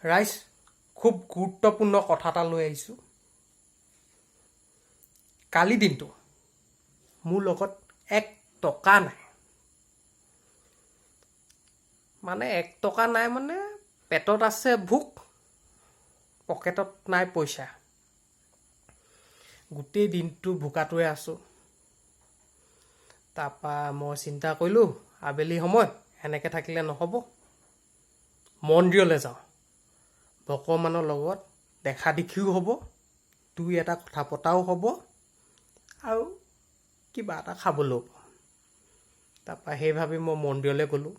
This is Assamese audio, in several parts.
ৰাইজ খুব গুৰুত্বপূৰ্ণ কথা এটা লৈ আহিছোঁ। কালি দিনটো মোৰ লগত 1 টকা নাই। মানে 1 টকা নাই মানে পেটত আছে ভোক, পকেটত নাই পইচা। গোটেই দিনটো ভোকাটোৱে আছোঁ। তাৰপৰা মই চিন্তা কৰিলোঁ আবেলি সময়ত এনেকৈ থাকিলে নহ'ব, মন্দিৰলৈ যাওঁ। ভগৱানৰ লগত দেখা দেখিও হ'ব, 2 এটা কথা পতাও হ'ব আৰু কিবা এটা খাবলৈও। তাৰপৰা সেই ভাবি মই মন্দিৰলৈ গ'লোঁ।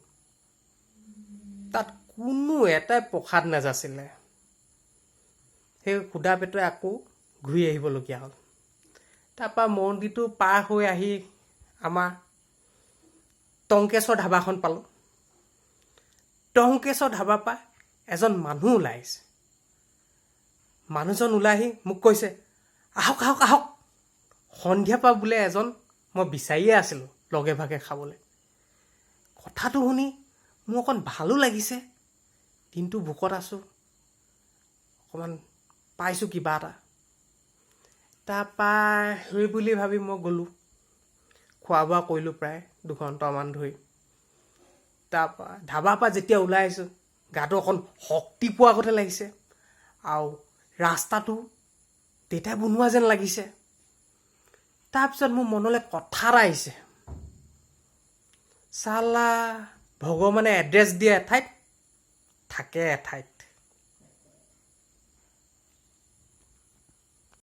তাত কোনো এটাই প্ৰসাদ নাযাছিলে। সেই সুদা পেটে আকৌ ঘূৰি আহিবলগীয়া হ'ল। তাৰপৰা মন্দিৰটো পাৰ হৈ আহি আমাৰ টংকেশ্বৰ ধাবাখন পালোঁ। টংকেশ্বৰ ধাবাৰ পৰা এজন মানুহ ওলাই আহিছে। মানুহজন ওলাই আহি মোক কৈছে, আহক আহক আহক, সন্ধিয়াৰ পৰা বোলে এজন মই বিচাৰিয়ে আছিলোঁ লগে ভাগে খাবলৈ। কথাটো শুনি মোৰ অকণ ভালো লাগিছে। দিনটো ভোকত আছোঁ, অকণমান পাইছোঁ কিবা এটা। তাৰপৰা সেই বুলি ভাবি মই গ'লোঁ। খোৱা বোৱা কৰিলোঁ প্ৰায় 2 ঘণ্টামান ধৰি। তাৰপৰা ধাবাৰ পৰা যেতিয়া ওলাই আহিছোঁ, গাটো অকণ শক্তি পোৱা গতে লাগিছে আৰু ৰাস্তাটো দেউতাই বনোৱা যেন লাগিছে। তাৰপিছত মোৰ মনলৈ কথা এটা আহিছে, চালা ভগৱানে এড্ৰেছ দিয়ে এঠাইত, থাকে এঠাইত।